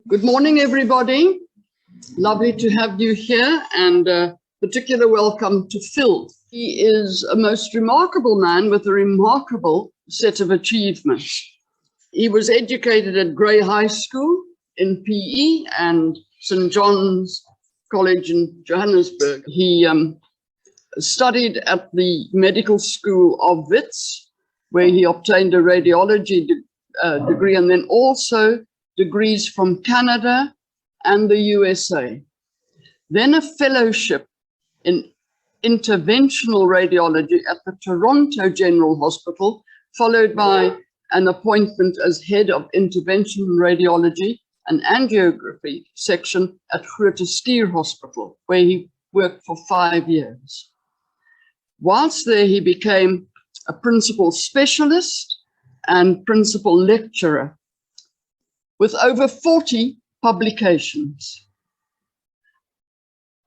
Good morning, everybody. Lovely to have you here, and particular welcome to Phil. He is a most remarkable man with a remarkable set of achievements. He was educated at Xray High School in PE and St. John's College in Johannesburg. He studied at the Medical School of Wits, where he obtained a radiology degree, and then also degrees from Canada and the USA. Then a fellowship in interventional radiology at the Toronto General Hospital, followed by an appointment as head of interventional radiology and angiography section at Groote Hospital, where he worked for 5 years. Whilst there, he became a principal specialist and principal lecturer with over 40 publications.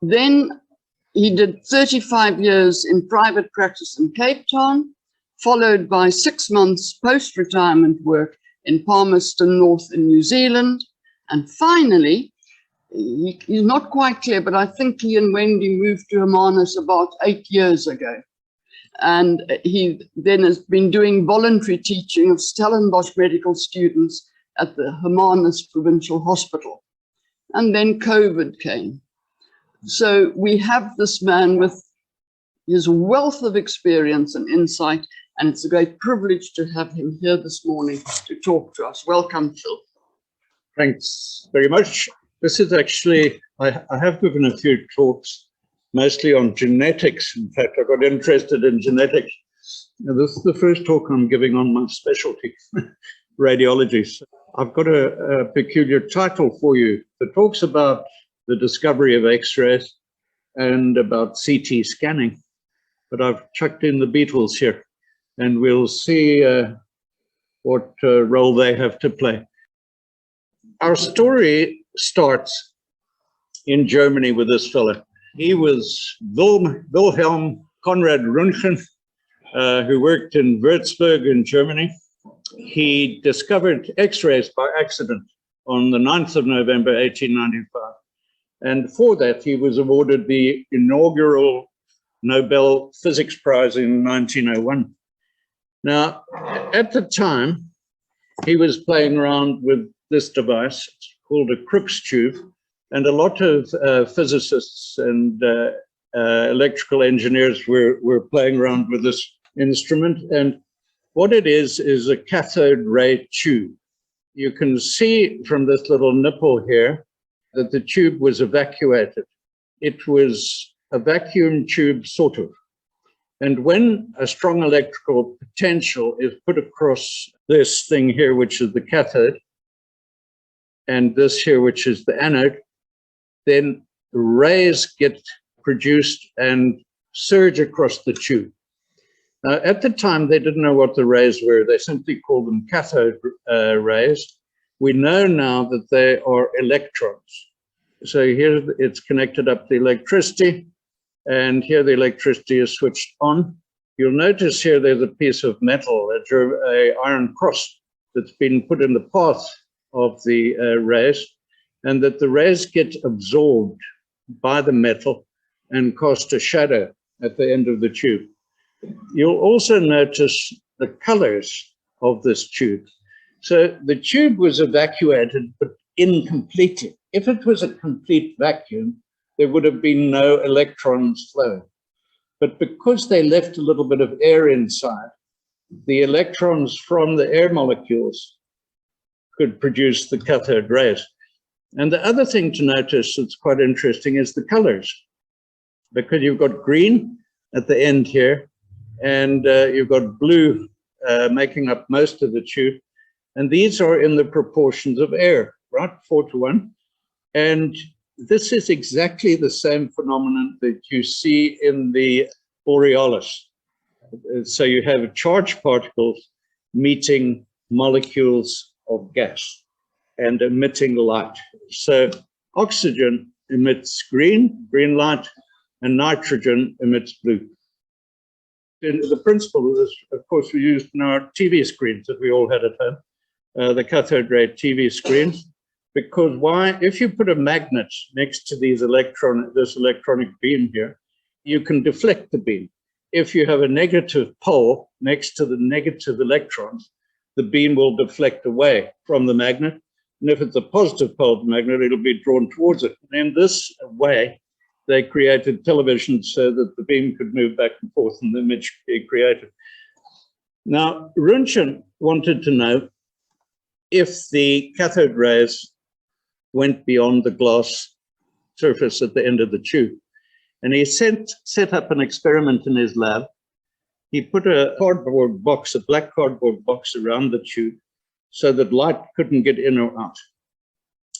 Then he did 35 years in private practice in Cape Town, followed by 6 months post-retirement work in Palmerston North in New Zealand. And finally, he's not quite clear, but I think he and Wendy moved to Hermanus about 8 years ago. And he then has been doing voluntary teaching of Stellenbosch medical students at the Hermanus Provincial Hospital. And then COVID came. So we have this man with his wealth of experience and insight, and it's a great privilege to have him here this morning to talk to us. Welcome, Phil. Thanks very much. This is actually, I have given a few talks, mostly on genetics. In fact, I got interested in genetics. Now, this is the first talk I'm giving on my specialty, radiology. So I've got a peculiar title for you. The talk's about the discovery of X-rays and about CT scanning, but I've chucked in the Beatles here, and we'll see what role they have to play. Our story starts in Germany with this fellow. He was Wilhelm Conrad Röntgen, who worked in Würzburg in Germany. He discovered X-rays by accident on the 9th of November, 1895. And for that, he was awarded the inaugural Nobel Physics Prize in 1901. Now, at the time, he was playing around with this device called a Crookes tube, and a lot of physicists and electrical engineers were playing around with this instrument. And what it is a cathode ray tube. You can see from this little nipple here that the tube was evacuated. It was a vacuum tube, sort of. And when a strong electrical potential is put across this thing here, which is the cathode, and this here, which is the anode, then rays get produced and surge across the tube. At the time, they didn't know what the rays were. They simply called them cathode rays. We know now that they are electrons. So here it's connected up to electricity, and here the electricity is switched on. You'll notice here there's a piece of metal, a iron cross, that's been put in the path of the rays, and that the rays get absorbed by the metal and cast a shadow at the end of the tube. You'll also notice the colors of this tube. So the tube was evacuated, but incompletely. If it was a complete vacuum, there would have been no electrons flowing. But because they left a little bit of air inside, the electrons from the air molecules could produce the cathode rays. And the other thing to notice that's quite interesting is the colors, because you've got green at the end here, and you've got blue making up most of the tube. And these are in the proportions of air, right? 4:1. And this is exactly the same phenomenon that you see in the Borealis. So you have charged particles meeting molecules of gas and emitting light. So oxygen emits green light, and nitrogen emits blue. And the principle is, of course, we used in our TV screens that we all had at home, the cathode ray TV screens, Because why? If you put a magnet next to this electronic beam here, you can deflect the beam. If you have a negative pole next to the negative electrons, the beam will deflect away from the magnet. And if it's a positive pole of the magnet, it'll be drawn towards it. And in this way, they created television so that the beam could move back and forth and the image could be created. Now, Röntgen wanted to know if the cathode rays went beyond the glass surface at the end of the tube. And he set up an experiment in his lab. He put a cardboard box, a black cardboard box around the tube so that light couldn't get in or out.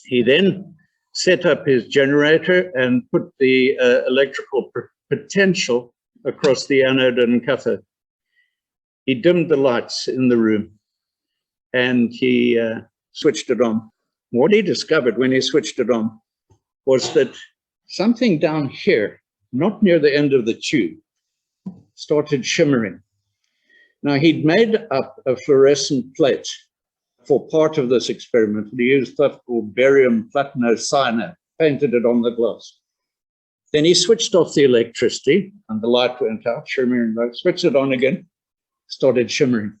He then set up his generator and put the electrical potential across the anode and cathode. He dimmed the lights in the room and he switched it on. What he discovered when he switched it on was that something down here, not near the end of the tube, started shimmering. Now, he'd made up a fluorescent plate for part of this experiment. He used stuff called barium platinocyanate, painted it on the glass. Then he switched off the electricity and the light went out, shimmering light, switched it on again, started shimmering.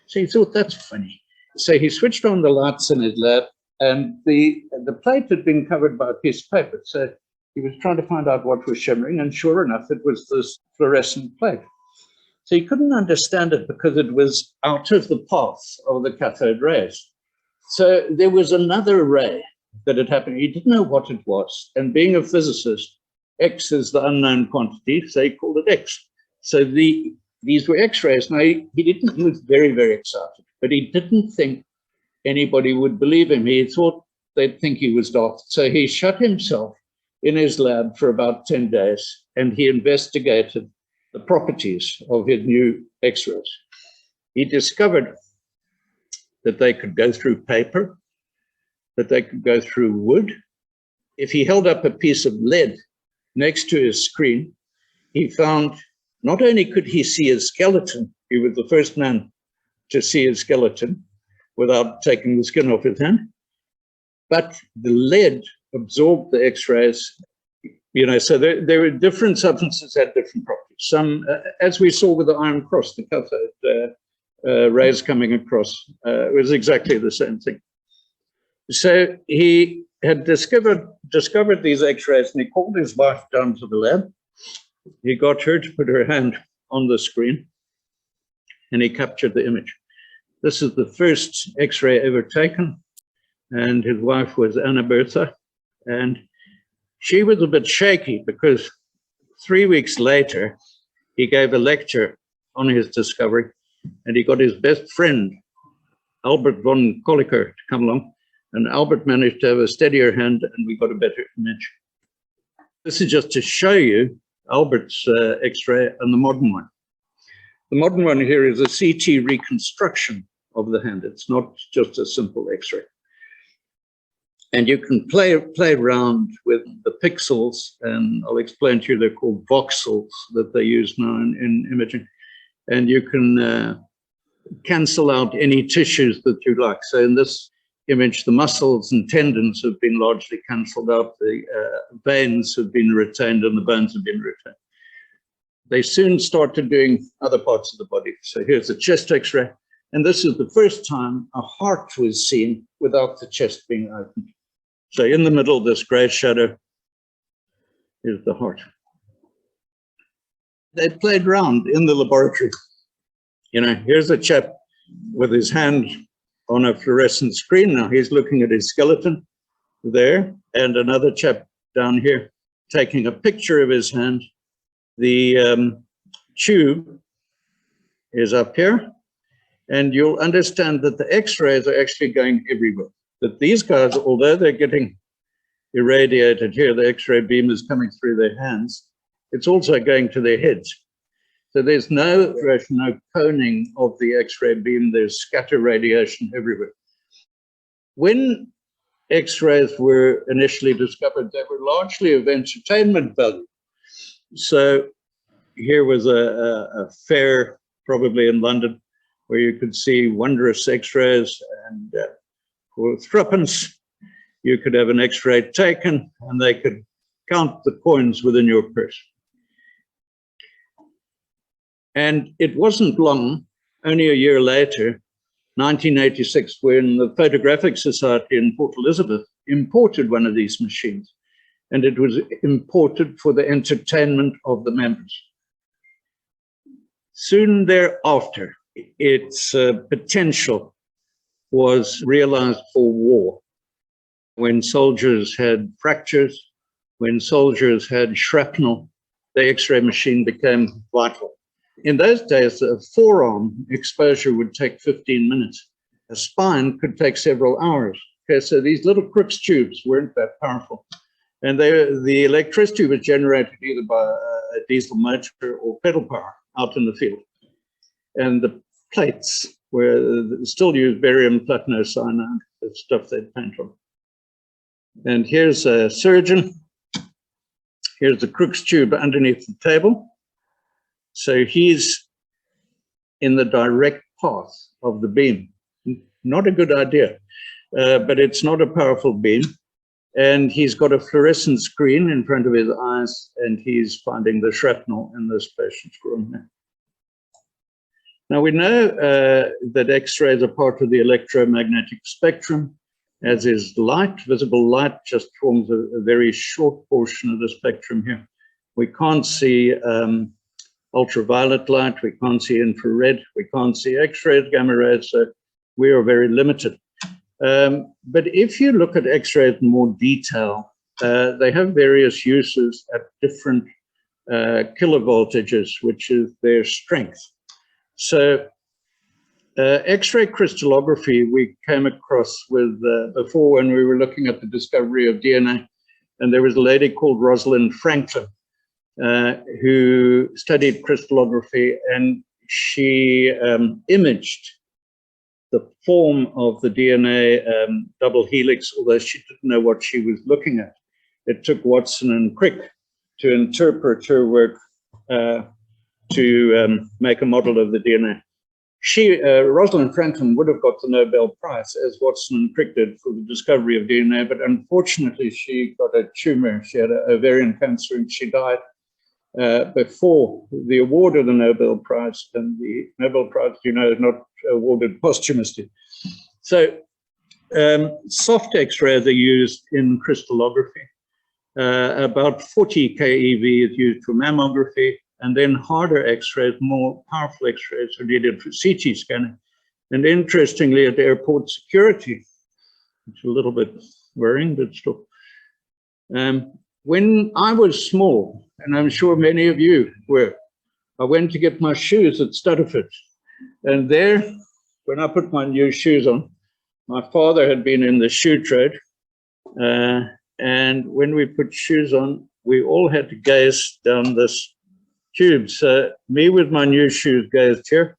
So he thought, that's funny. So he switched on the lights in his lab, and the plate had been covered by a piece of paper. So he was trying to find out what was shimmering, and sure enough, it was this fluorescent plate. So he couldn't understand it because it was out of the path of the cathode rays. So there was another ray that had happened. He didn't know what it was. And being a physicist, X is the unknown quantity, so he called it X. So these were X-rays. Now, he was very, very excited, but he didn't think anybody would believe him. He thought they'd think he was daft. So he shut himself in his lab for about 10 days, and he investigated the properties of his new X-rays. He discovered that they could go through paper, that they could go through wood. If he held up a piece of lead next to his screen, he found not only could he see his skeleton, he was the first man to see his skeleton without taking the skin off his hand, but the lead absorbed the X-rays. You know, so there were different substances that had different properties. Some, as we saw with the iron cross, the cathode rays coming across, was exactly the same thing. So he had discovered these X-rays, and he called his wife down to the lab. He got her to put her hand on the screen, and he captured the image. This is the first X-ray ever taken, and his wife was Anna Bertha, and she was a bit shaky because 3 weeks later, he gave a lecture on his discovery, and he got his best friend, Albert von Kolliker, to come along, and Albert managed to have a steadier hand, and we got a better image. This is just to show you Albert's X-ray and the modern one. The modern one here is a CT reconstruction of the hand. It's not just a simple X-ray. And you can play around with the pixels, and I'll explain to you, they're called voxels that they use now in imaging. And you can cancel out any tissues that you like. So in this image, the muscles and tendons have been largely canceled out, the veins have been retained, and the bones have been retained. They soon started doing other parts of the body. So here's a chest X-ray, and this is the first time a heart was seen without the chest being opened. So in the middle, this gray shadow is the heart. They played around in the laboratory. You know, here's a chap with his hand on a fluorescent screen. Now he's looking at his skeleton there, and another chap down here taking a picture of his hand. The tube is up here, and you'll understand that the X-rays are actually going everywhere. That these guys, although they're getting irradiated here, the X-ray beam is coming through their hands, it's also going to their heads. So there's no coning of the X-ray beam, there's scatter radiation everywhere. When X-rays were initially discovered, they were largely of entertainment value. So here was a fair, probably in London, where you could see wondrous X-rays, and for threepence, you could have an X-ray taken and they could count the coins within your purse. And it wasn't long, only a year later, 1986, when the Photographic Society in Port Elizabeth imported one of these machines, and it was imported for the entertainment of the members. Soon thereafter, its potential was realized for war. When soldiers had fractures, when soldiers had shrapnel, the X-ray machine became vital. In those days, a forearm exposure would take 15 minutes. A spine could take several hours. Okay, so these little Crookes tubes weren't that powerful. And the electricity was generated either by a diesel motor or pedal power out in the field. And the plates were still used barium platinocyanide, the stuff they'd paint on. And here's a surgeon. Here's the Crookes tube underneath the table. So he's in the direct path of the beam. Not a good idea, but it's not a powerful beam. And he's got a fluorescent screen in front of his eyes, and he's finding the shrapnel in this patient's groin. Now we know that X-rays are part of the electromagnetic spectrum, as is light. Visible light just forms a very short portion of the spectrum here. We can't see ultraviolet light, we can't see infrared, we can't see X-rays, gamma rays, so we are very limited. But if you look at X-rays in more detail, they have various uses at different kilovoltages, which is their strength. So X-ray crystallography we came across with before when we were looking at the discovery of DNA, and there was a lady called Rosalind Franklin who studied crystallography, and she imaged the form of the DNA double helix, although she didn't know what she was looking at. It took Watson and Crick to interpret her work to make a model of the DNA. Rosalind Franklin would have got the Nobel Prize, as Watson and Crick did, for the discovery of DNA, but unfortunately she got a tumor. She had ovarian cancer and she died before the award of the Nobel Prize, and the Nobel Prize, you know, is not awarded posthumously. So soft X-rays are used in crystallography. About 40 keV is used for mammography, and then harder X-rays, more powerful X-rays are needed for CT scanning. And interestingly, at airport security, it's a little bit worrying, but still. When I was small, and I'm sure many of you were, I went to get my shoes at Studderford. And there, when I put my new shoes on, my father had been in the shoe trade. And when we put shoes on, we all had to gaze down this tube. So me with my new shoes gazed here,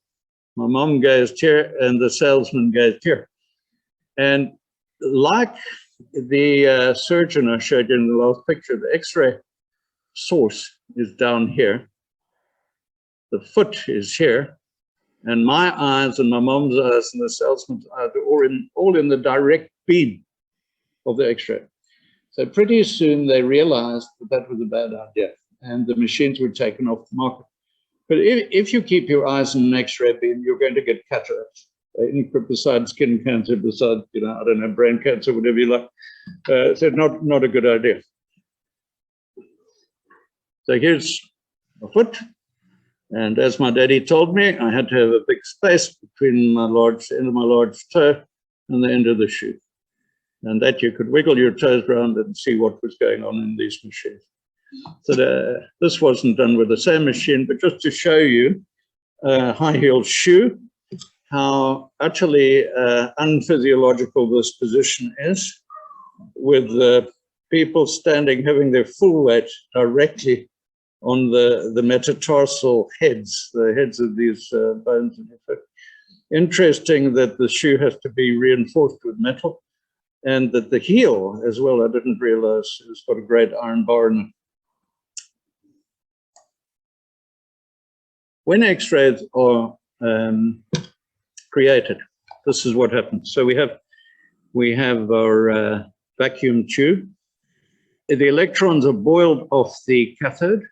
my mom gazed here, and the salesman gazed here. And like the surgeon I showed you in the last picture, the X-ray source is down here, the foot is here, and my eyes and my mom's eyes and the salesman's eyes are all in the direct beam of the X-ray. So pretty soon they realized that that was a bad idea, and the machines were taken off the market. But if you keep your eyes in an X-ray beam, you're going to get cataracts. Besides skin cancer, besides, you know, I don't know, brain cancer, whatever you like. So not a good idea. So here's a foot. And as my daddy told me, I had to have a big space between my end of my large toe and the end of the shoe. And that you could wiggle your toes around and see what was going on in these machines. So this wasn't done with the same machine, but just to show you a high-heeled shoe, how utterly unphysiological this position is, with people standing, having their full weight directly on the metatarsal heads, the heads of these bones in your foot. Interesting that the shoe has to be reinforced with metal, and that the heel as well, I didn't realize, has got a great iron bar in it. When X-rays are created, this is what happens. So we have our vacuum tube. The electrons are boiled off the cathode.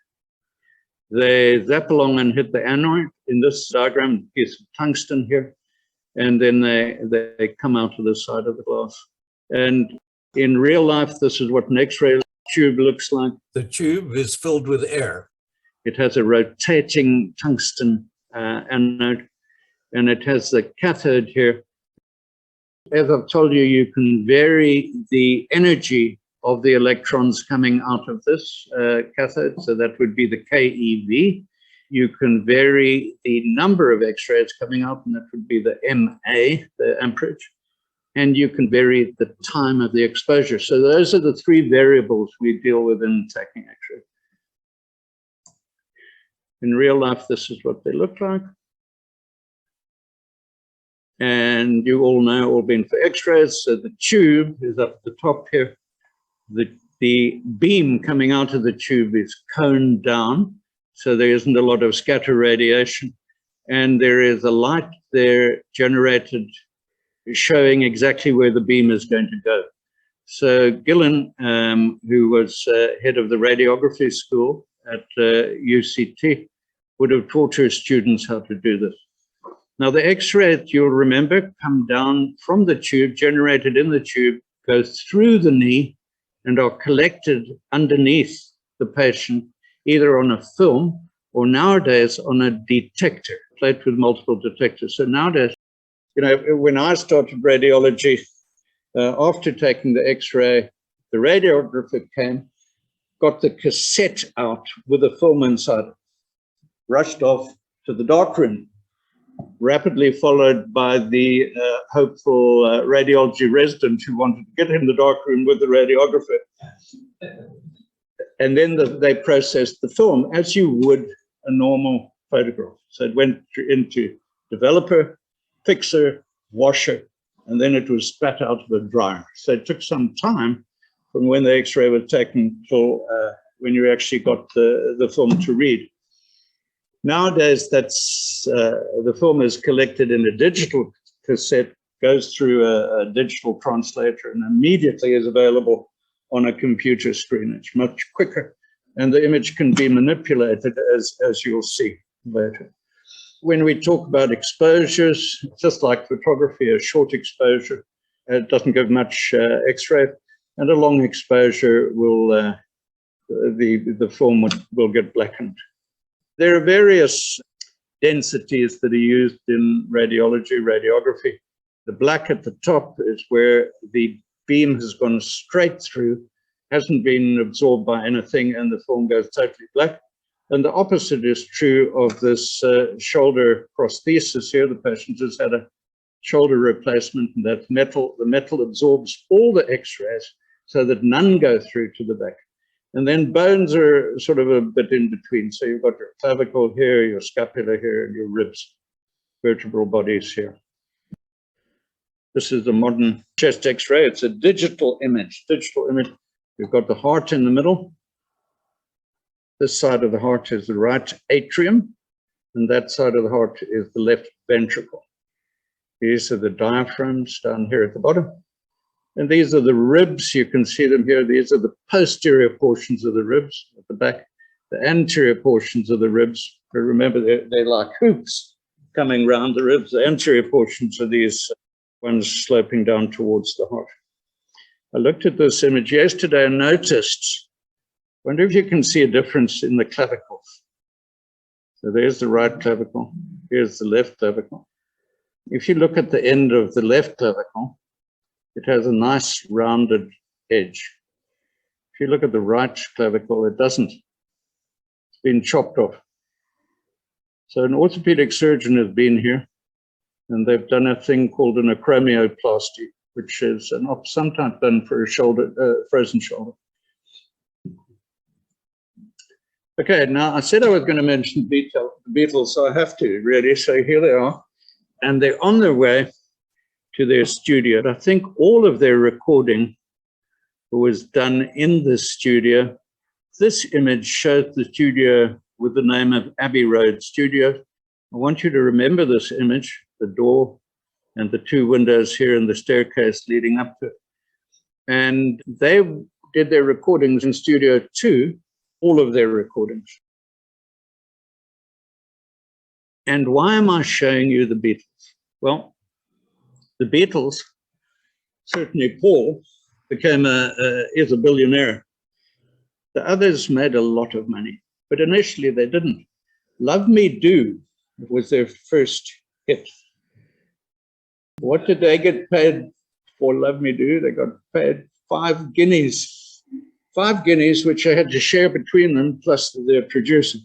They zap along and hit the anode. In this diagram, a piece of tungsten here, and then they come out of the side of the glass. And in real life, this is what an X-ray tube looks like. The tube is filled with air. It has a rotating tungsten anode, and it has the cathode here. As I've told you, you can vary the energy of the electrons coming out of this cathode, so that would be the KeV. You can vary the number of X-rays coming out, and that would be the MA, the amperage. And you can vary the time of the exposure. So those are the three variables we deal with in taking X-ray. In real life, this is what they look like. And you all know, all been for X-rays, so the tube is up the top here. The beam coming out of the tube is coned down, so there isn't a lot of scatter radiation. And there is a light there generated showing exactly where the beam is going to go. So Gillen, who was head of the radiography school at UCT, would have taught her students how to do this. Now the X-rays, you'll remember, come down from the tube, generated in the tube, go through the knee, and are collected underneath the patient, either on a film or nowadays on a detector, plate with multiple detectors. So nowadays, you know, when I started radiology, after taking the X-ray, the radiographer came, got the cassette out with a film inside it, rushed off to the darkroom, rapidly followed by the hopeful radiology resident who wanted to get in the darkroom with the radiographer. And then they processed the film as you would a normal photograph. So it went into developer, fixer, washer, and then it was spat out of a dryer. So it took some time from when the X-ray was taken till when you actually got the film to read. Nowadays, that's the film is collected in a digital cassette, goes through a digital translator, and immediately is available on a computer screen. It's much quicker, and the image can be manipulated, as you'll see later. When we talk about exposures, just like photography, a short exposure, it doesn't give much X-ray, and a long exposure will the film will get blackened. There are various densities that are used in radiology, radiography. The black at the top is where the beam has gone straight through, hasn't been absorbed by anything, and the film goes totally black. And the opposite is true of this shoulder prosthesis here. The patient has had a shoulder replacement, and that metal, the metal absorbs all the X-rays so that none go through to the back. And then bones are sort of a bit in between. So you've got your clavicle here, your scapula here, and your ribs, vertebral bodies here. This is the modern chest X-ray. It's a digital image, We've got the heart in the middle. This side of the heart is the right atrium, and that side of the heart is the left ventricle. These are the diaphragms down here at the bottom. And these are the ribs. You can see them here. These are the posterior portions of the ribs at the back, the anterior portions of the ribs. But remember, they're like hoops coming around the ribs. The anterior portions are these ones sloping down towards the heart. I looked at this image yesterday and noticed, wonder if you can see a difference in the clavicles. So there's the right clavicle. Here's the left clavicle. If you look at the end of the left clavicle, it has a nice rounded edge. If you look at the right clavicle, it doesn't. It's been chopped off. So an orthopedic surgeon has been here, and they've done a thing called an acromioplasty, which is sometimes done for a shoulder, frozen shoulder. Okay, now I said I was going to mention the Beatles, so I have to really. So here they are, and they're on their way to their studio. I think all of their recording was done in this studio. This image shows the studio with the name of Abbey Road Studio. I want you to remember this image, the door and the two windows here and the staircase leading up to it. And they did their recordings in Studio 2, all of their recordings. And why am I showing you the Beatles? Well, the Beatles, certainly Paul, is a billionaire. The others made a lot of money, but initially they didn't. Love Me Do was their first hit. What did they get paid for Love Me Do? They got paid 5 guineas. 5 guineas, which they had to share between them, plus their producer.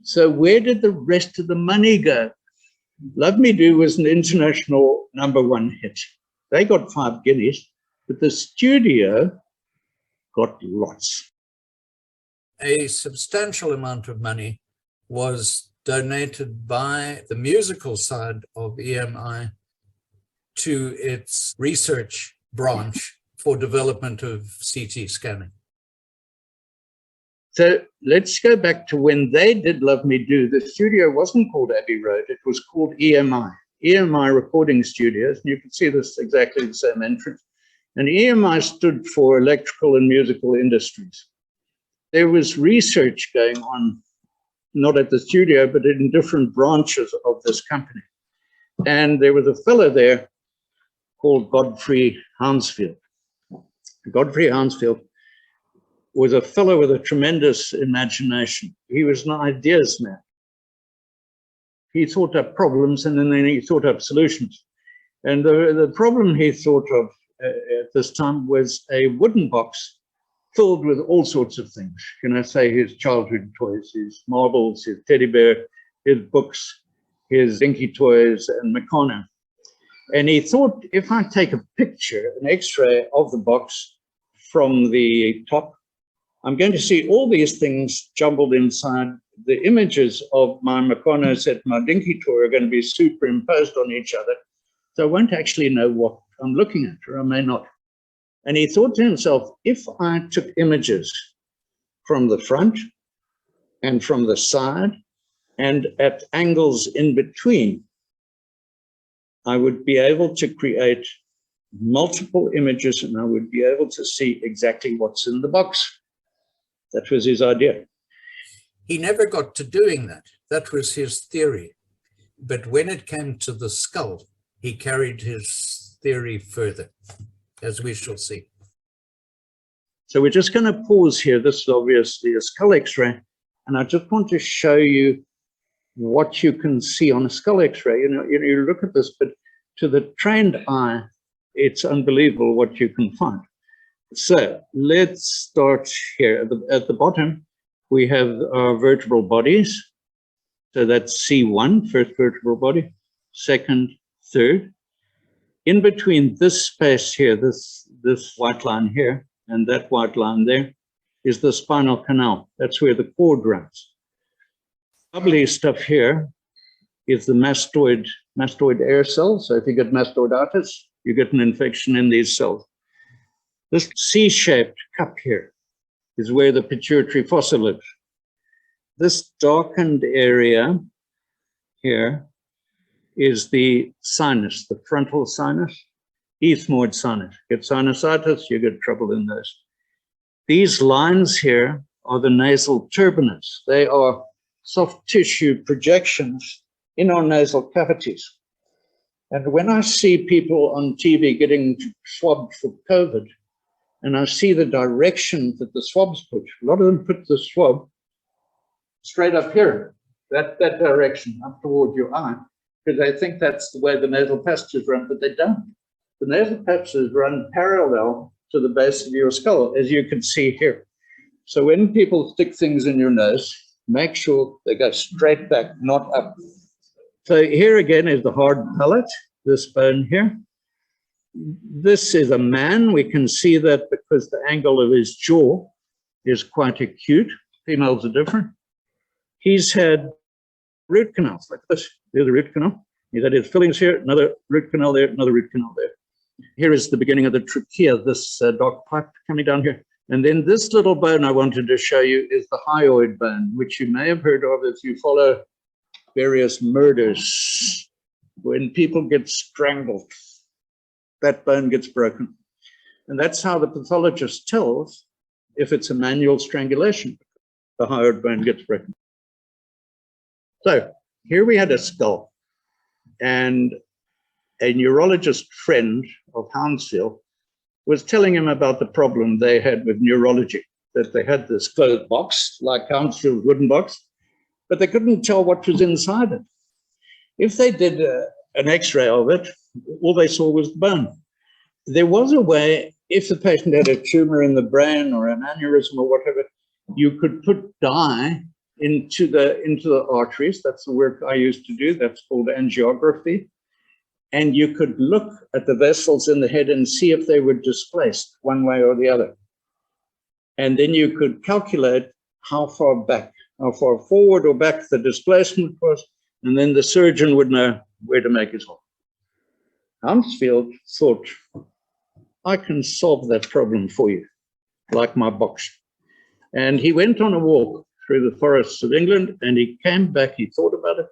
So where did the rest of the money go? Love Me Do was an international #1 hit. They got 5 guineas, but the studio got lots. A substantial amount of money was donated by the musical side of EMI to its research branch for development of CT scanning. So let's go back to when they did Love Me Do. The studio wasn't called Abbey Road, it was called EMI, EMI Recording Studios. You can see this exactly the same entrance. And EMI stood for Electrical and Musical Industries. There was research going on, not at the studio, but in different branches of this company. And there was a fellow there called Godfrey Hounsfield. Godfrey Hounsfield was a fellow with a tremendous imagination. He was an ideas man. He thought up problems and then he thought up solutions. And the problem he thought of at this time was a wooden box filled with all sorts of things. You know, say his childhood toys, his marbles, his teddy bear, his books, his dinky toys, and Meccano. And he thought, if I take a picture, an X-ray of the box from the top, I'm going to see all these things jumbled inside. The images of my Meccano set, my dinky toy are going to be superimposed on each other. So I won't actually know what I'm looking at, or I may not. And he thought to himself, if I took images from the front and from the side and at angles in between, I would be able to create multiple images and I would be able to see exactly what's in the box. That was his idea. He never got to doing that. That was his theory. But when it came to the skull, he carried his theory further, as we shall see. So we're just going to pause here. This is obviously a skull X-ray. And I just want to show you what you can see on a skull X-ray. You look at this, but to the trained eye, it's unbelievable what you can find. So let's start here. At the bottom, we have our vertebral bodies. So that's C1, first vertebral body, second, third. In between this space here, this white line here, and that white line there, is the spinal canal. That's where the cord runs. Bubbly stuff here is the mastoid air cells. So if you get mastoiditis, you get an infection in these cells. This C-shaped cup here is where the pituitary fossa lives. This darkened area here is the sinus, the frontal sinus, ethmoid sinus. Get sinusitis, you get trouble in those. These lines here are the nasal turbinates. They are soft tissue projections in our nasal cavities. And when I see people on TV getting swabbed for COVID, and I see the direction that the swabs put, a lot of them put the swab straight up here, that direction, up toward your eye, because they think that's the way the nasal passages run, but they don't. The nasal passages run parallel to the base of your skull, as you can see here. So when people stick things in your nose, make sure they go straight back, not up. So here again is the hard palate, this bone here. This is a man. We can see that because the angle of his jaw is quite acute. Females are different. He's had root canals like this. There's a root canal. He's had his fillings here, another root canal there, another root canal there. Here is the beginning of the trachea, this dark pipe coming down here. And then this little bone I wanted to show you is the hyoid bone, which you may have heard of if you follow various murders. When people get strangled, that bone gets broken. And that's how the pathologist tells if it's a manual strangulation. The hyoid bone gets broken. So here we had a skull, and a neurologist friend of Hounsfield was telling him about the problem they had with neurology, that they had this closed box, like Hounsfield's wooden box, but they couldn't tell what was inside it. If they did an X-ray of it, all they saw was the bone. There was a way, if the patient had a tumor in the brain or an aneurysm or whatever, you could put dye into the arteries. That's the work I used to do. That's called angiography. And you could look at the vessels in the head and see if they were displaced one way or the other. And then you could calculate how far back, how far forward or back the displacement was, and then the surgeon would know where to make his hole. Hounsfield thought, I can solve that problem for you, like my box. And he went on a walk through the forests of England, and he came back, he thought about it,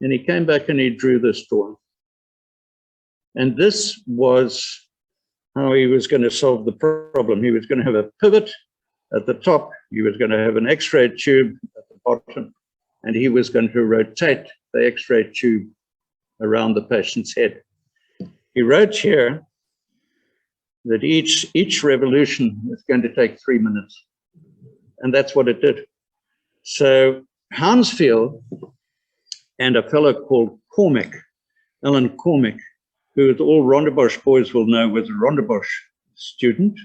and he came back and he drew this drawing. And this was how he was going to solve the problem. He was going to have a pivot at the top, he was going to have an X-ray tube at the bottom, and he was going to rotate the X-ray tube around the patient's head. He wrote here that each revolution is going to take 3 minutes. And that's what it did. So Hounsfield and a fellow called Cormac, Alan Cormac, who all Rondebosch boys will know was a Rondebosch student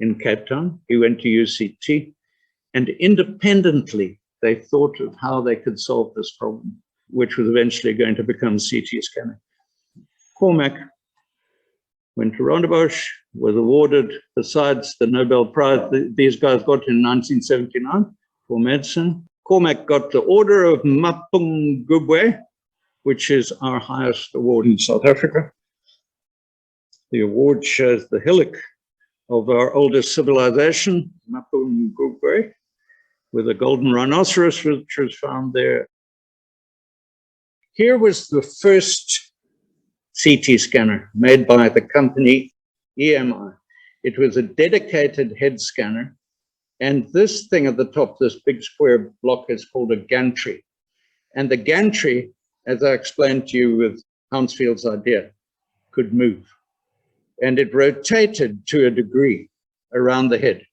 in Cape Town. He went to UCT, and independently they thought of how they could solve this problem, which was eventually going to become CT scanning. Cormac went to Rondebosch, was awarded, besides the Nobel Prize these guys got in 1979 for medicine, Cormac got the Order of Mapungubwe, which is our highest award in South Africa. The award shows the hillock of our oldest civilization, Mapungubwe, with a golden rhinoceros, which was found there. Here was the first CT scanner made by the company EMI. It was a dedicated head scanner. And this thing at the top, this big square block, is called a gantry. And the gantry, as I explained to you with Hounsfield's idea, could move. And it rotated to a degree around the head.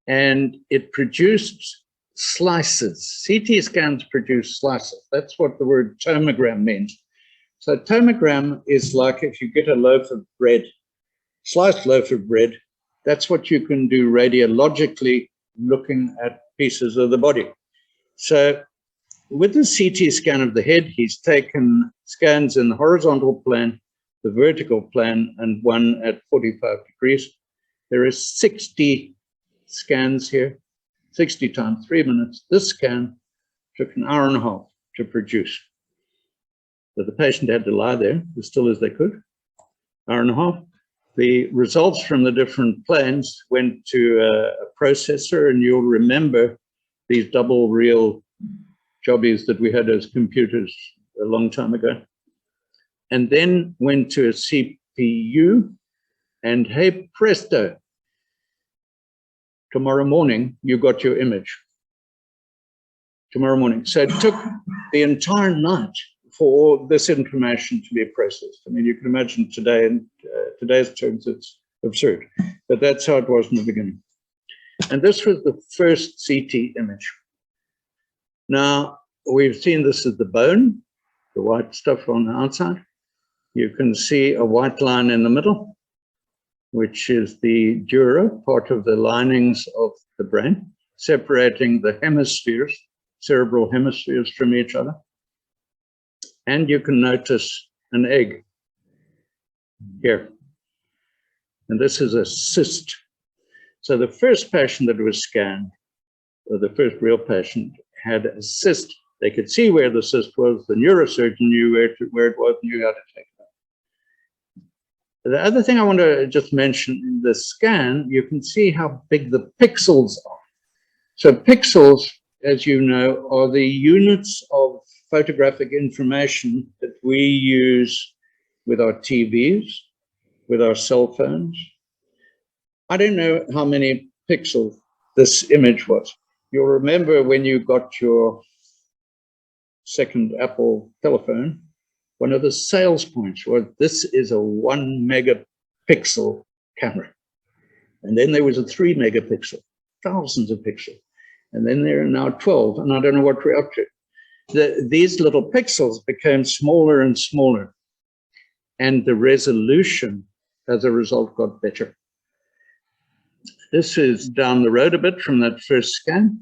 And it produced slices. CT scans produce slices. That's what the word tomogram means. So tomogram is like if you get a loaf of bread, sliced loaf of bread, that's what you can do radiologically looking at pieces of the body. So with the CT scan of the head, he's taken scans in the horizontal plane, the vertical plane, and one at 45 degrees. There are 60 scans here, 60 times 3 minutes. This scan took an hour and a half to produce. So the patient had to lie there as still as they could, hour and a half. The results from the different planes went to a processor, and you'll remember these double reel jobbies that we had as computers a long time ago. And then went to a CPU, and hey presto, tomorrow morning you got your image. Tomorrow morning. So it took the entire night for this information to be processed. I mean, you can imagine today, in today's terms, it's absurd, but that's how it was in the beginning. And this was the first CT image. Now, we've seen this as the bone, the white stuff on the outside. You can see a white line in the middle, which is the dura, part of the linings of the brain, separating the hemispheres, cerebral hemispheres from each other. And you can notice an egg here. And this is a cyst. So the first patient that was scanned, or the first real patient, had a cyst. They could see where the cyst was. The neurosurgeon knew where it was, knew how to take it out. The other thing I want to just mention, in the scan, you can see how big the pixels are. So pixels, as you know, are the units of photographic information that we use with our TVs with our cell phones. I don't know how many pixels this image was. You'll remember when you got your second Apple telephone, one of the sales points was this is a 1 megapixel camera. And then there was a 3 megapixel, thousands of pixels. And then there are now 12, and I don't know what we're up to. These little pixels became smaller and smaller, and the resolution as a result got better. This is down the road a bit from that first scan.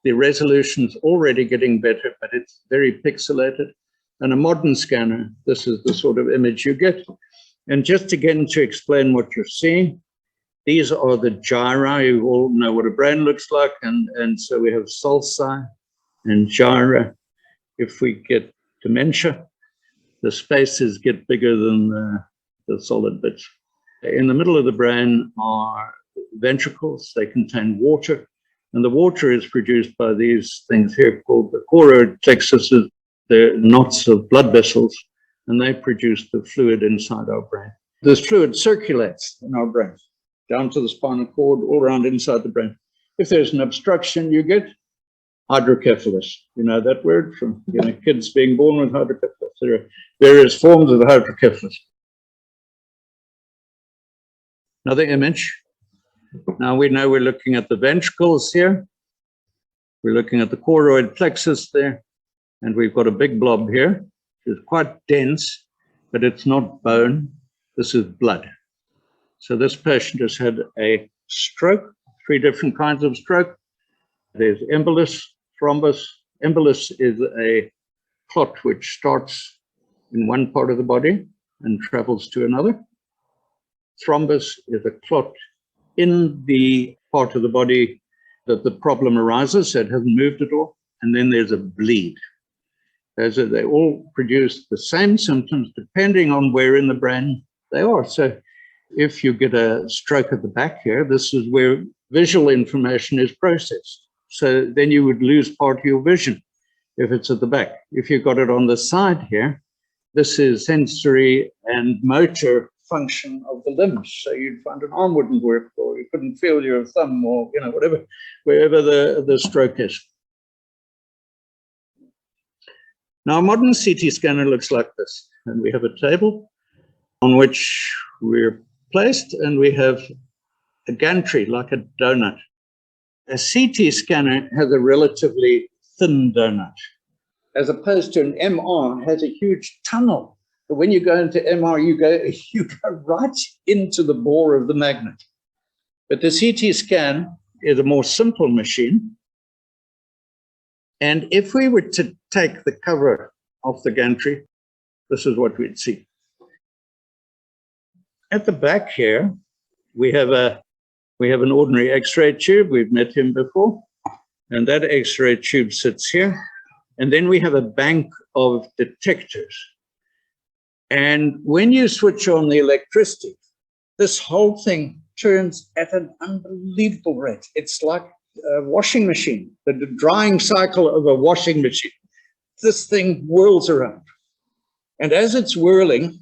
The resolution's already getting better, but it's very pixelated. And a modern scanner, this is the sort of image you get. And just again to explain what you're seeing, these are the gyri. You all know what a brain looks like. And so we have sulci and gyra. If we get dementia, the spaces get bigger than the solid bits. In the middle of the brain are ventricles. They contain water. And the water is produced by these things here called the choroid plexuses. They're knots of blood vessels, and they produce the fluid inside our brain. This fluid circulates in our brain, down to the spinal cord, all around inside the brain. If there's an obstruction, you get hydrocephalus. You know that word from kids being born with hydrocephalus. There are various forms of hydrocephalus. Another image. Now we know we're looking at the ventricles here. We're looking at the choroid plexus there. And we've got a big blob here. It's quite dense, but it's not bone. This is blood. So this patient has had a stroke, 3 different kinds of stroke. There's embolus, thrombus. Embolus is a clot which starts in one part of the body and travels to another. Thrombus is a clot in the part of the body that the problem arises, so it hasn't moved at all. And then there's a bleed. They all produce the same symptoms depending on where in the brain they are. So if you get a stroke at the back here, this is where visual information is processed. So then you would lose part of your vision if it's at the back. If you got it on the side here, this is sensory and motor function of the limbs. So you'd find an arm wouldn't work, or you couldn't feel your thumb, or whatever, wherever the stroke is. Now, a modern CT scanner looks like this, and we have a table on which we're placed, and we have a gantry like a donut. A CT scanner has a relatively thin donut, as opposed to an MR has a huge tunnel. But when you go into MR, you go right into the bore of the magnet. But the CT scan is a more simple machine. And if we were to take the cover off the gantry, this is what we'd see. At the back here, we have an ordinary X-ray tube. We've met him before. And that X-ray tube sits here. And then we have a bank of detectors. And when you switch on the electricity, this whole thing turns at an unbelievable rate. It's like a washing machine, the drying cycle of a washing machine. This thing whirls around. And as it's whirling,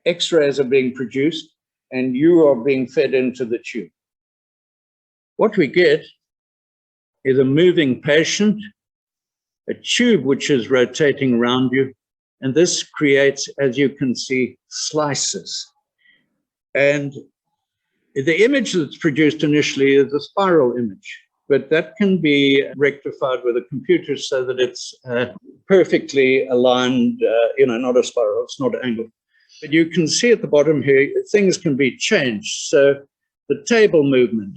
X-rays are being produced and you are being fed into the tube. What we get is a moving patient, a tube which is rotating around you, and this creates, as you can see, slices. And the image that's produced initially is a spiral image, but that can be rectified with a computer so that it's perfectly aligned, not a spiral, it's not angled. But you can see at the bottom here, things can be changed. So the table movement,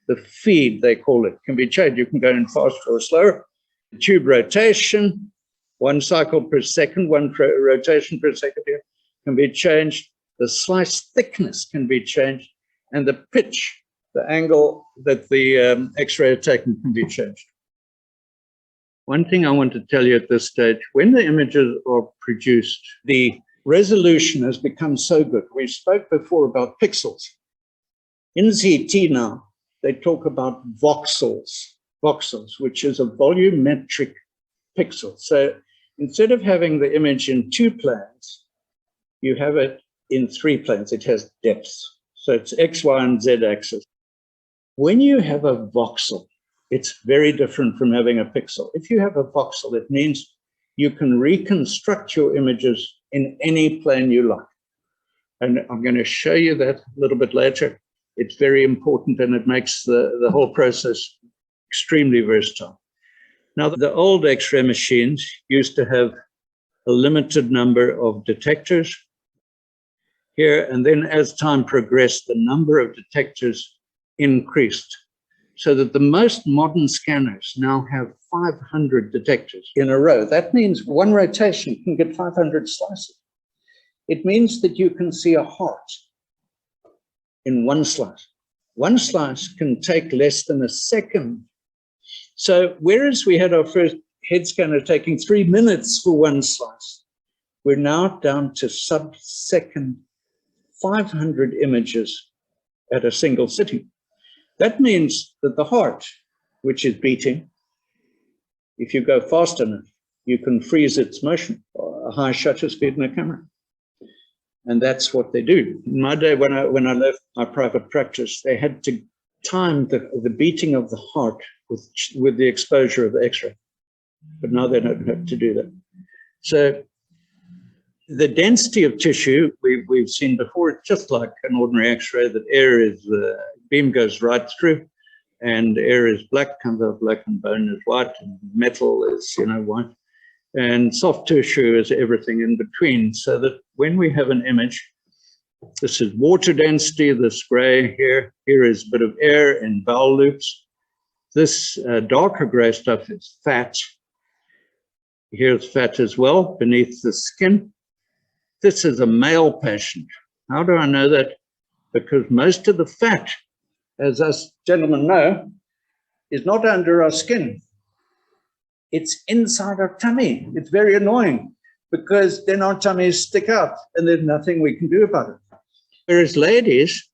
the feed, they call it, can be changed. You can go in faster or slower. The tube rotation, 1 cycle per second, 1 rotation per second here, can be changed. The slice thickness can be changed. And the pitch, the angle that the X-ray are taken, can be changed. One thing I want to tell you at this stage, when the images are produced, the resolution has become so good. We spoke before about pixels. In CT now, they talk about voxels, which is a volumetric pixel. So instead of having the image in 2 planes, you have it in 3 planes. It has depth. So it's X, Y, and Z axis. When you have a voxel, it's very different from having a pixel. If you have a voxel, it means you can reconstruct your images in any plane you like. And I'm going to show you that a little bit later. It's very important, and it makes the whole process extremely versatile. Now, the old X-ray machines used to have a limited number of detectors here, and then as time progressed, the number of detectors increased, so that the most modern scanners now have 500 detectors in a row. That means one rotation can get 500 slices. It means that you can see a heart in one slice. One slice can take less than a second. So whereas we had our first head scanner taking 3 minutes for one slice, we're now down to sub-second 500 images at a single sitting. That means that the heart, which is beating, if you go fast enough, you can freeze its motion, or a high shutter speed in a camera. And that's what they do. In my day, when I left my private practice, they had to time the beating of the heart with the exposure of the X-ray. But now they don't have to do that. So the density of tissue we've seen before, it's just like an ordinary X-ray, that air is, beam goes right through, and air is black, comes out black, and bone is white, and metal is, white. And soft tissue is everything in between, so that when we have an image, this is water density, this gray here is a bit of air in bowel loops. This darker gray stuff is fat. Here's fat as well beneath the skin. This is a male patient. How do I know that? Because most of the fat, as us gentlemen know, is not under our skin. It's inside our tummy. It's very annoying because then our tummies stick out and there's nothing we can do about it. Whereas ladies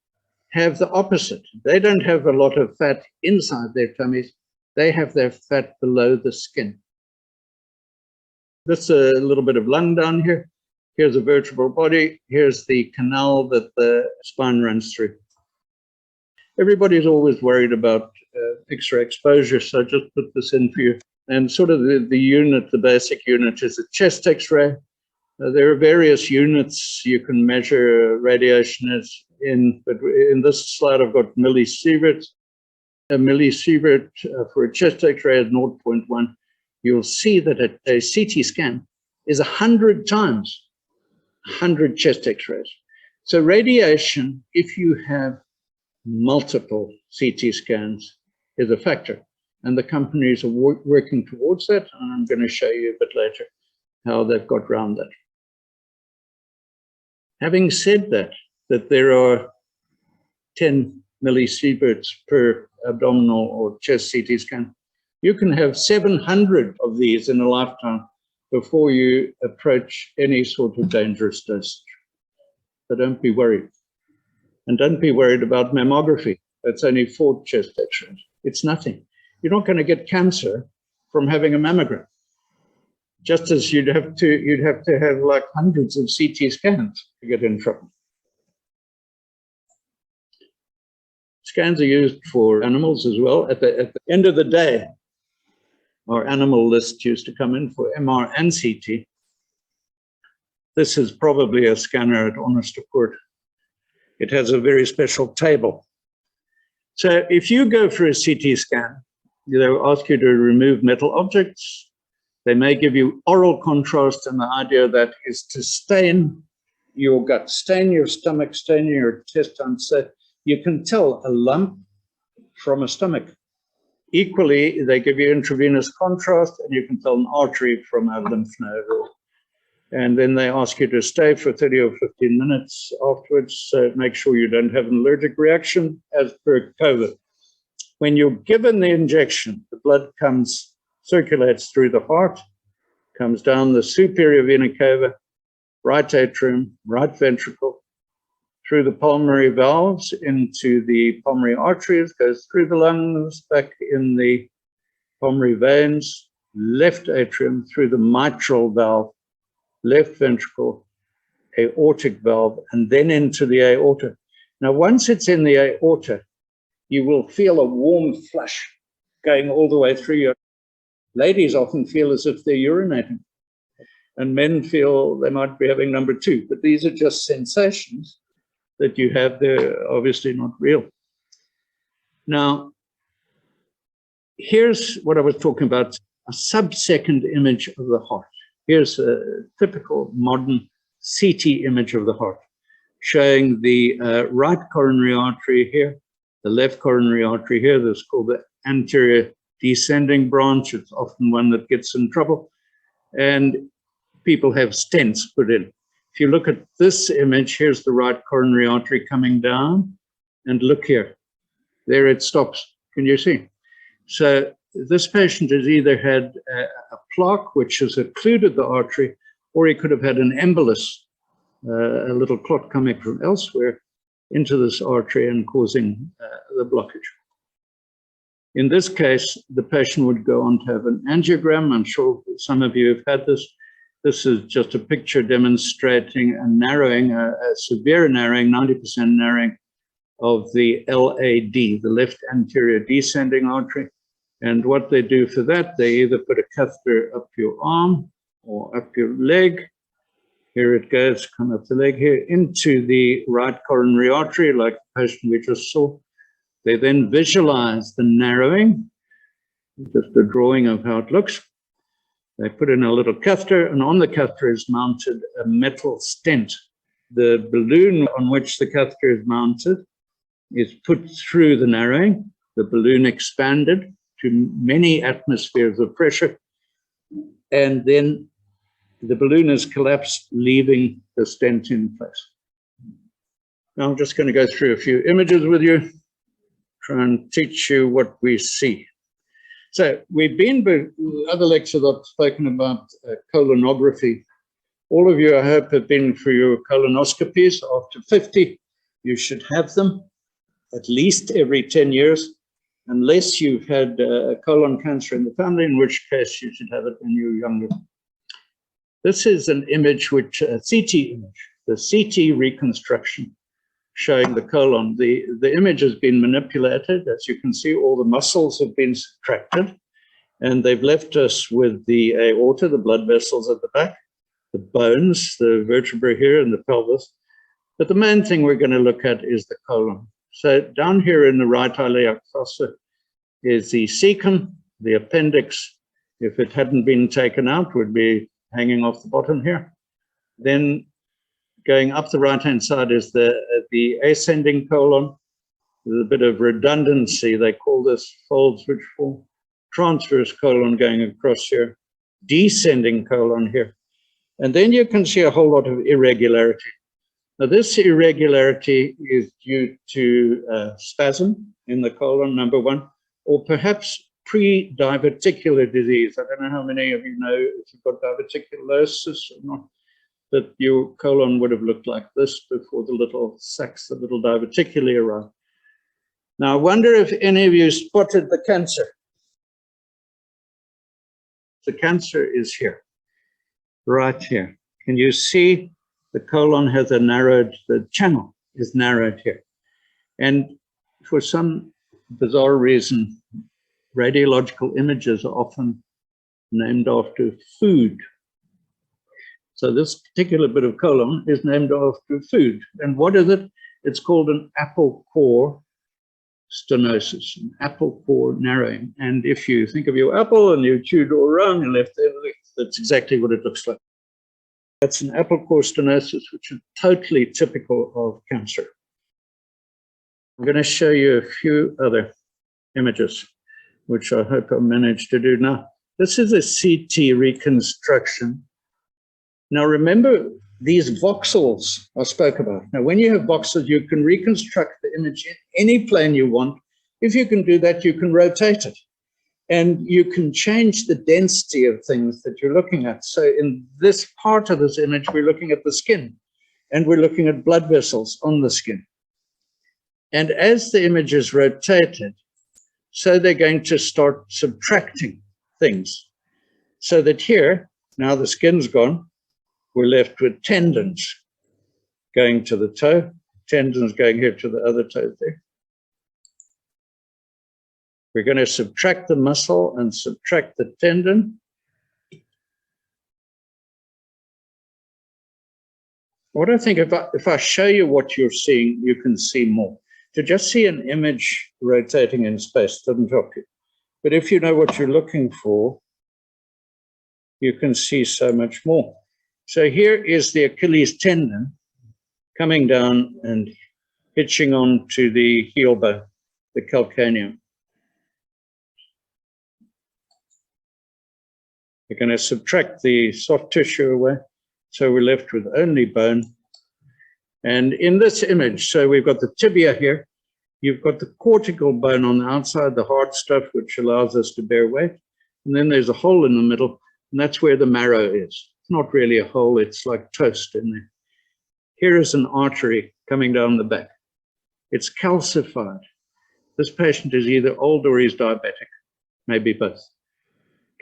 have the opposite. They don't have a lot of fat inside their tummies. They have their fat below the skin. This is a little bit of lung down here. Here's a vertebral body. Here's the canal that the spine runs through. Everybody's always worried about X-ray exposure, so I just put this in for you. And sort of the unit, the basic unit is a chest X-ray. There are various units you can measure radiation as in, but in this slide I've got millisieverts. A millisievert for a chest X-ray is 0.1. You'll see that a CT scan is 100 times 100 chest X-rays. So radiation, if you have multiple CT scans, is a factor. And the companies are working towards that. And I'm going to show you a bit later how they've got around that. Having said that there are 10 millisieverts per abdominal or chest CT scan, you can have 700 of these in a lifetime before you approach any sort of dangerous dosage. So don't be worried. And don't be worried about mammography. That's only 4 chest X-rays. It's nothing. You're not going to get cancer from having a mammogram. Just as you'd have to have like hundreds of CT scans to get in trouble. Scans are used for animals as well. At the end of the day, our animal list used to come in for MR and CT. This is probably a scanner at honest report. It has a very special table. So if you go for a CT scan, they'll ask you to remove metal objects. They may give you oral contrast, and the idea of that is to stain your gut, stain your stomach, stain your intestine, so you can tell a lump from a stomach. Equally, they give you intravenous contrast, and you can tell an artery from a lymph node. And then they ask you to stay for 30 or 15 minutes afterwards, so make sure you don't have an allergic reaction as per COVID. When you're given the injection, the blood circulates through the heart, comes down the superior vena cava, right atrium, right ventricle, through the pulmonary valves into the pulmonary arteries, goes through the lungs, back in the pulmonary veins, left atrium, through the mitral valve, left ventricle, aortic valve and then into the aorta. Now, once it's in the aorta, you will feel a warm flush going all the way through your. Ladies often feel as if they're urinating, and men feel they might be having number two, but these are just sensations that you have. They're obviously not real. Now, here's what I was talking about, a sub-second image of the heart. Here's a typical modern CT image of the heart, showing the right coronary artery here, the left coronary artery here. That's called the anterior descending branch. It's often one that gets in trouble, and people have stents put in. If you look at this image, here's the right coronary artery coming down, and look here, there it stops. Can you see? So this patient has either had a plaque which has occluded the artery, or he could have had an embolus, a little clot coming from elsewhere into this artery and causing the blockage. In this case, the patient would go on to have an angiogram. I'm sure some of you have had this. This is just a picture demonstrating a narrowing, a severe narrowing, 90% narrowing of the LAD, the left anterior descending artery. And what they do for that, they either put a catheter up your arm or up your leg. Here it goes, come up the leg here, into the right coronary artery, like the patient we just saw. They then visualize the narrowing, just a drawing of how it looks. They put in a little catheter, and on the catheter is mounted a metal stent. The balloon on which the catheter is mounted is put through the narrowing. The balloon expanded to many atmospheres of pressure, and then the balloon is collapsed, leaving the stent in place. Now I'm just going to go through a few images with you, try and teach you what we see. So we've been, other lectures I've spoken about colonography. All of you, I hope, have been for your colonoscopies. After 50, you should have them at least every 10 years, unless you've had colon cancer in the family, in which case you should have it when you're younger. This is an image, which a CT image, the CT reconstruction showing the colon. The image has been manipulated. As you can see, all the muscles have been subtracted, and they've left us with the aorta, the blood vessels at the back, the bones, the vertebrae here, and the pelvis. But the main thing we're going to look at is the colon. So down here in the right iliac fossa is the cecum, the appendix. If it hadn't been taken out, would be hanging off the bottom here. Then going up the right-hand side is the ascending colon. There's a bit of redundancy. They call this folds which form. Transverse colon going across here. Descending colon here. And then you can see a whole lot of irregularity. Now, this irregularity is due to spasm in the colon, number one, or perhaps pre-diverticular disease. I don't know how many of you know if you've got diverticulosis or not, but your colon would have looked like this before the little sacs, the little diverticulae arrived. Now, I wonder if any of you spotted the cancer. The cancer is here, right here. Can you see the colon has a narrowed, the channel is narrowed here. And for some bizarre reason, radiological images are often named after food. So this particular bit of colon is named after food. And what is it? It's called an apple core stenosis, an apple core narrowing. And if you think of your apple and you chewed all around your left there, that's exactly what it looks like. That's an apple core stenosis, which is totally typical of cancer. I'm going to show you a few other images, which I hope I managed to do. Now, this is a CT reconstruction. Now, remember these voxels I spoke about. Now, when you have voxels, you can reconstruct the image in any plane you want. If you can do that, you can rotate it. And you can change the density of things that you're looking at. So in this part of this image, we're looking at the skin, and we're looking at blood vessels on the skin. And as the image is rotated, so they're going to start subtracting things. So that here, now the skin's gone, we're left with tendons. going to the toe, tendons going here to the other toe there. We're going to subtract the muscle and subtract the tendon. What I think, if I show you what you're seeing, you can see more. To just see an image rotating in space doesn't help you. But if you know what you're looking for, you can see so much more. So here is the Achilles tendon coming down and hitching on to the heel bone, the calcaneum. We're going to subtract the soft tissue away, so we're left with only bone. And in this image, so we've got the tibia here, you've got the cortical bone on the outside, the hard stuff, which allows us to bear weight. And then there's a hole in the middle, and that's where the marrow is. It's not really a hole, it's like toast in there. Here is an artery coming down the back. It's calcified. This patient is either old or he's diabetic, maybe both.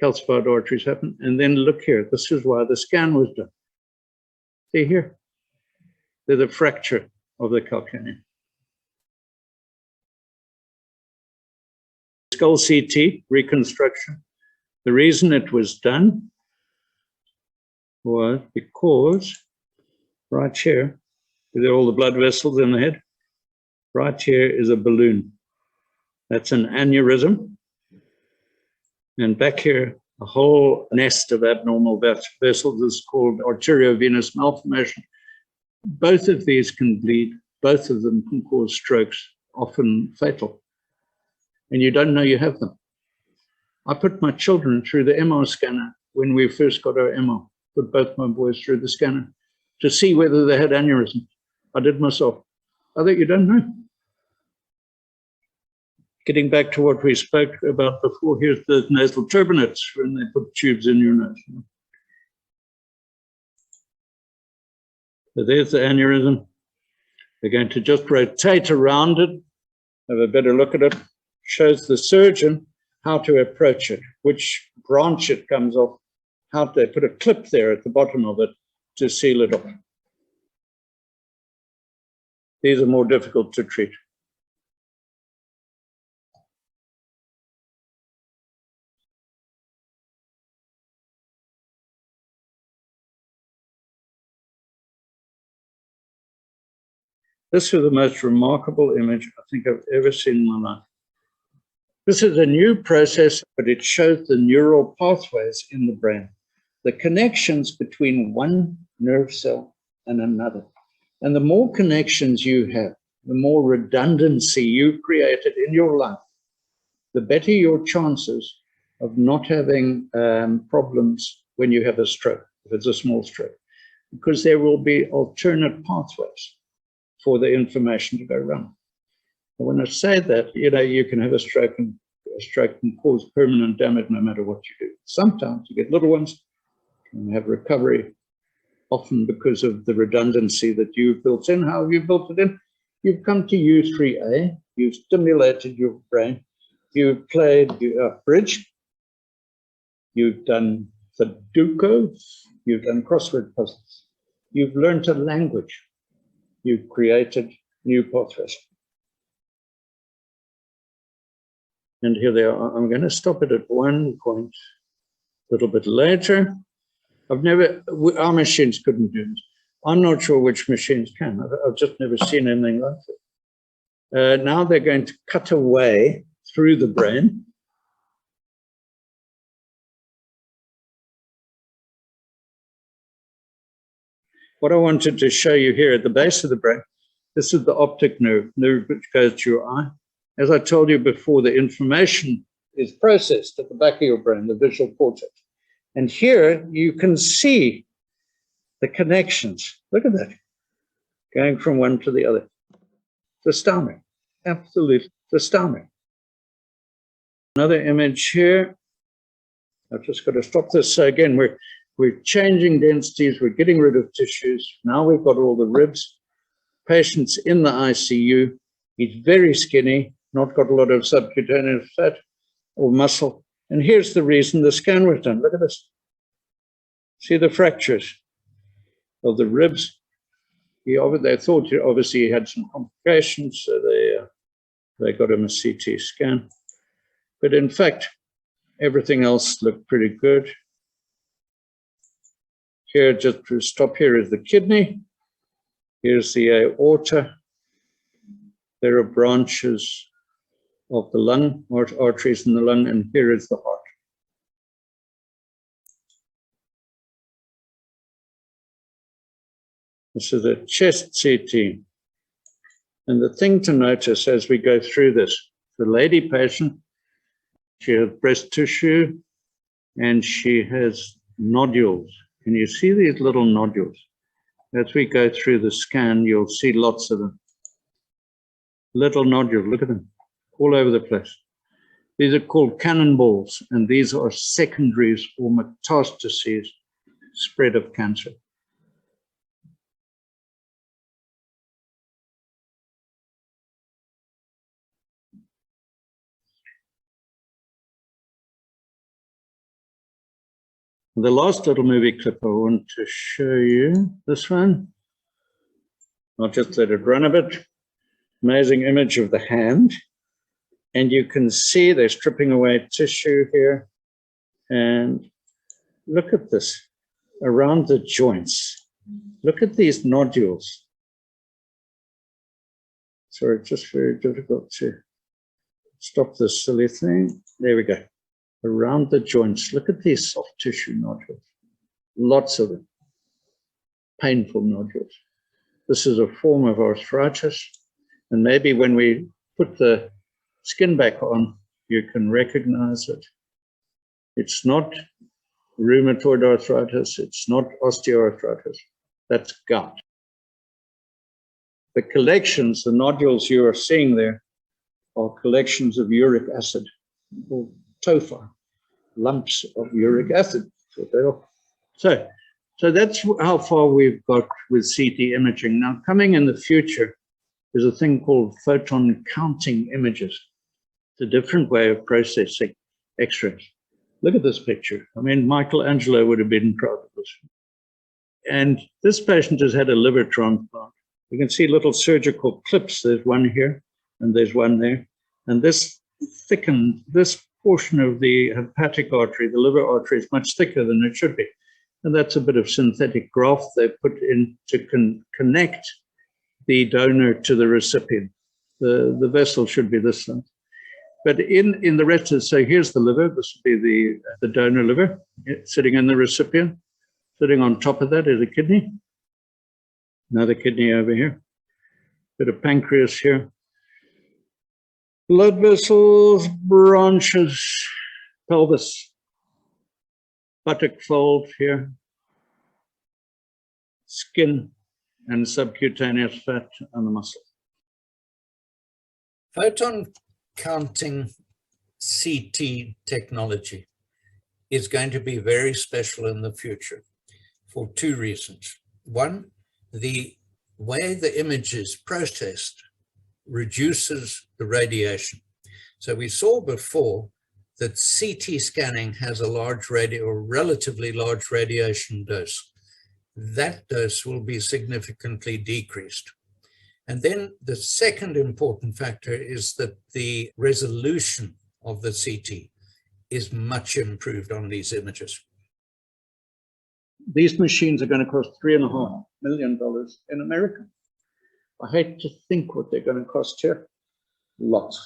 Calcified arteries happen. And then look here, this is why the scan was done. See here? There's a fracture of the calcaneum. Skull CT, reconstruction. The reason it was done was because right here, there are all the blood vessels in the head. Right here is a balloon. That's an aneurysm. And back here, a whole nest of abnormal vessels is called arteriovenous malformation. Both of these can bleed. Both of them can cause strokes, often fatal. And you don't know you have them. I put my children through the MR scanner when we first got our MR. Put both my boys through the scanner to see whether they had aneurysms. I did myself. I think you don't know. Getting back to what we spoke about before, here's the nasal turbinates when they put tubes in your nose. So there's the aneurysm. We're going to just rotate around it, have a better look at it. Shows the surgeon how to approach it, which branch it comes off, how they put a clip there at the bottom of it to seal it off. These are more difficult to treat. This is the most remarkable image I think I've ever seen in my life. This is a new process, but it shows the neural pathways in the brain, the connections between one nerve cell and another. And the more connections you have, the more redundancy you've created in your life, the better your chances of not having problems when you have a stroke, if it's a small stroke, because there will be alternate pathways for the information to go around. And when I say that, you can have a stroke and cause permanent damage no matter what you do. Sometimes you get little ones and have recovery, often because of the redundancy that you've built in. How have you built it in? You've come to U3A, you've stimulated your brain, you've played bridge, you've done Sudoku, you've done crossword puzzles, you've learned a language, you've created new pathways. And here they are. I'm going to stop it at one point a little bit later. Our machines couldn't do this. I'm not sure which machines can. I've just never seen anything like it. Now they're going to cut away through the brain. What I wanted to show you here at the base of the brain, this is the optic nerve which goes to your eye. As I told you before, the information is processed at the back of your brain, the visual cortex. And here you can see the connections. Look at that, going from one to the other. It's astounding, absolutely astounding. Another image here. I've just got to stop this. So again, we're changing densities, we're getting rid of tissues. Now we've got all the ribs. Patient's in the ICU. He's very skinny, not got a lot of subcutaneous fat or muscle. And here's the reason the scan was done. Look at this. See the fractures of the ribs They thought obviously he had some complications, so they got him a CT scan. But in fact, everything else looked pretty good. Here, just to stop here, is the kidney. Here's the aorta. There are branches of the lung, arteries in the lung, and here is the heart. This is a chest CT. And the thing to notice as we go through this, the lady patient, she has breast tissue and she has nodules. And you see these little nodules. As we go through the scan, you'll see lots of them. Little nodules, look at them, all over the place. These are called cannonballs, and these are secondaries or metastases, spread of cancer. The last little movie clip I want to show you, this one. I'll just let it run a bit. Amazing image of the hand. And you can see they're stripping away tissue here. And look at this, around the joints. Look at these nodules. Sorry, it's just very difficult to stop this silly thing. There we go. Around the joints, look at these soft tissue nodules. Lots of them. Painful nodules. This is a form of arthritis. And maybe when we put the skin back on, you can recognize it. It's not rheumatoid arthritis. It's not osteoarthritis. That's gout. The collections, the nodules you are seeing there, are collections of uric acid, or TOFA, lumps of uric acid. So that's how far we've got with CT imaging. Now, coming in the future is a thing called photon counting images. It's a different way of processing X-rays. Look at this picture. I mean, Michelangelo would have been proud of this. And this patient has had a liver transplant. You can see little surgical clips. There's one here, and there's one there. And this thickened, this portion of the hepatic artery, the liver artery, is much thicker than it should be. And that's a bit of synthetic graft they put in to connect the donor to the recipient. The vessel should be this length. But in the rest of, so here's the liver. This would be the donor liver sitting in the recipient. Sitting on top of that is a kidney. Another kidney over here. Bit of pancreas here. Blood vessels, branches, pelvis, buttock fold here, skin, and subcutaneous fat on the muscle. Photon counting CT technology is going to be very special in the future for two reasons. One, the way the image is processed reduces the radiation. So we saw before that CT scanning has a large relatively large radiation dose. That dose will be significantly decreased. And then the second important factor is that the resolution of the CT is much improved on these images. These machines are going to cost $3.5 million in America. I hate to think what they're going to cost here. Lots.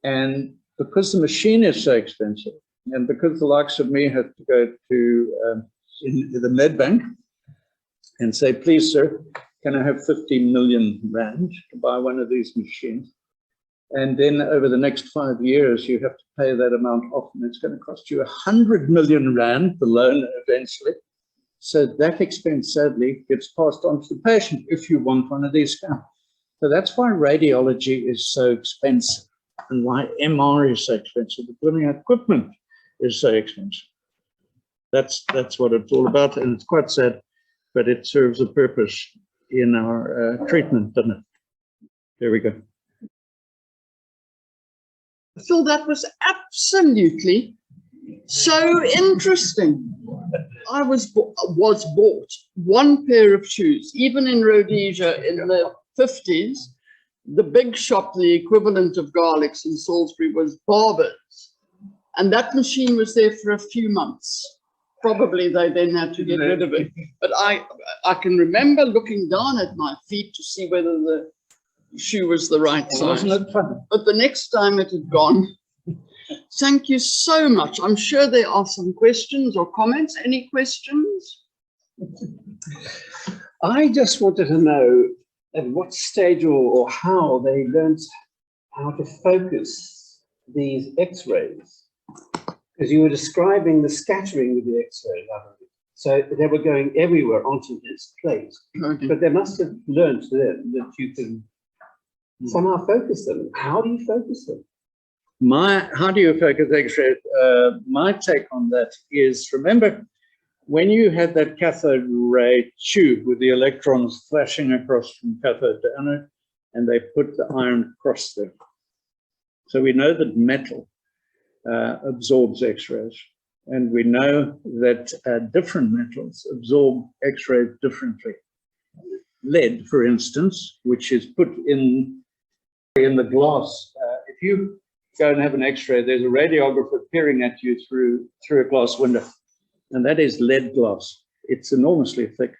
And because the machine is so expensive, and because the likes of me have to go to the med bank and say, please, sir, can I have 50 million rand to buy one of these machines? And then over the next 5 years, you have to pay that amount off, and it's going to cost you 100 million rand, the loan eventually. So that expense, sadly, gets passed on to the patient if you want one of these scans. So that's why radiology is so expensive and why MR is so expensive. The building equipment is so expensive. That's what it's all about, and it's quite sad, but it serves a purpose in our treatment, doesn't it? There we go. Phil, that was absolutely So interesting. I was bought one pair of shoes, even in Rhodesia in the 50s. The big shop, the equivalent of Garlics in Salisbury, was Barber's. And that machine was there for a few months. Probably they then had to get rid of it. But I can remember looking down at my feet to see whether the shoe was the right size. Wasn't it fun? But the next time it had gone. Thank you so much. I'm sure there are some questions or comments. Any questions? I just wanted to know at what stage or how they learned how to focus these X-rays. Because you were describing the scattering with the X-rays. So they were going everywhere onto this plate. Okay. But they must have learned then that you can somehow focus them. How do you focus them? How do you focus X-ray? My take on that is, remember, when you had that cathode ray tube with the electrons flashing across from cathode to anode, and they put the iron across there. So we know that metal absorbs X-rays, and we know that different metals absorb X-rays differently. Lead, for instance, which is put in the glass. If you go and have an X-ray, there's a radiographer peering at you through a glass window, and that is lead glass. It's enormously thick.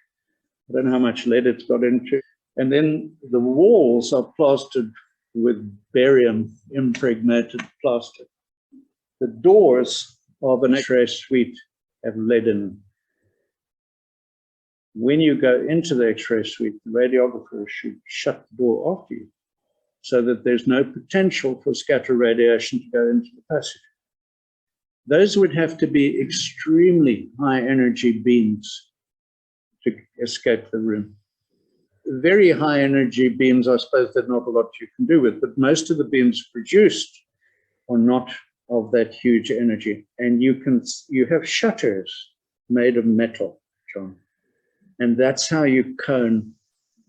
I don't know how much lead it's got into. And then the walls are plastered with barium impregnated plaster. The doors of an X-ray suite have lead in them. When you go into the X-ray suite, the radiographer should shut the door after you, so that there's no potential for scatter radiation to go into the passage. Those would have to be extremely high energy beams to escape the room. Very high energy beams, I suppose there's not a lot you can do with, but most of the beams produced are not of that huge energy. And you have shutters made of metal, John, and that's how you cone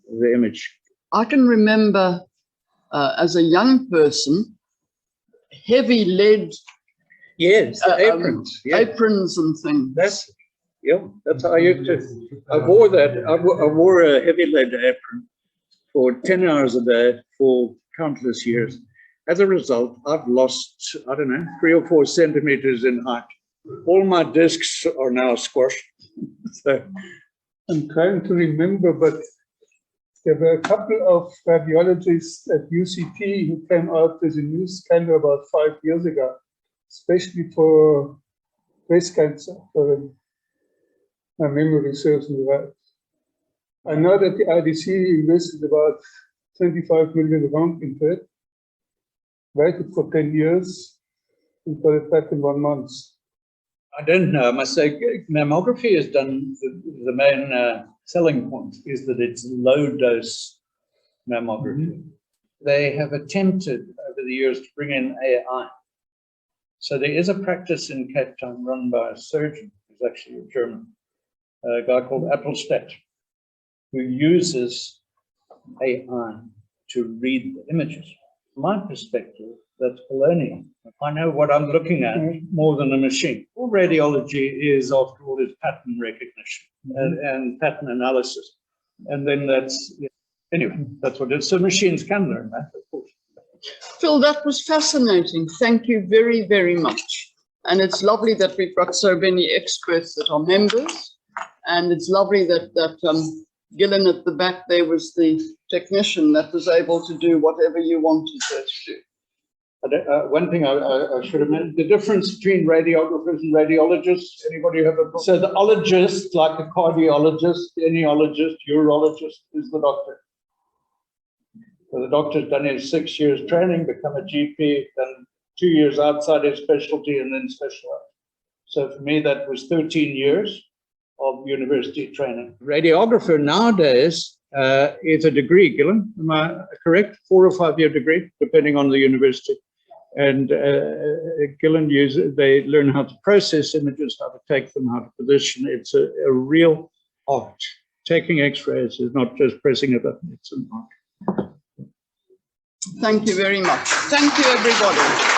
the image. I can remember as a young person, heavy lead Yes, aprons. Yeah. aprons and things. That's how I used to. I wore that. I wore a heavy lead apron for 10 hours a day for countless years. As a result, I've lost, I don't know, 3 or 4 centimeters in height. All my discs are now squashed. So I'm trying to remember, but there were a couple of radiologists at UCT who came out with a new scanner about 5 years ago, especially for breast cancer, for my memory serves me right. I know that the IDC invested about 25 million rand into it, waited for 10 years, and got it back in 1 month. I don't know. I must say, mammography has done the main selling point is that it's low dose mammography. Mm-hmm. They have attempted over the years to bring in AI. So there is a practice in Cape Town run by a surgeon who's actually a German, a guy called Appelstadt, who uses AI to read the images. From my perspective, that's baloney. I know what I'm looking at more than a machine. All radiology is, after all, is pattern recognition and pattern analysis. And then anyway, that's what it is. So machines can learn that, of course. Phil, that was fascinating. Thank you very, very much. And it's lovely that we've got so many experts that are members. And it's lovely that Gillen at the back there was the technician that was able to do whatever you wanted her to do. One thing I should have mentioned, the difference between radiographers and radiologists. Anybody have a... So the ologist, like a cardiologist, the neurologist, urologist, is the doctor. So the doctor's done his 6 years training, become a GP, then 2 years outside his specialty, and then specialized. So for me, that was 13 years of university training. Radiographer nowadays is a degree, Gillen, am I correct? 4 or 5 year degree, depending on the university. And Gillen they learn how to process images, how to take them, how to position. It's a real art. Taking X-rays is not just pressing a button, it's an art. Thank you very much. Thank you, everybody.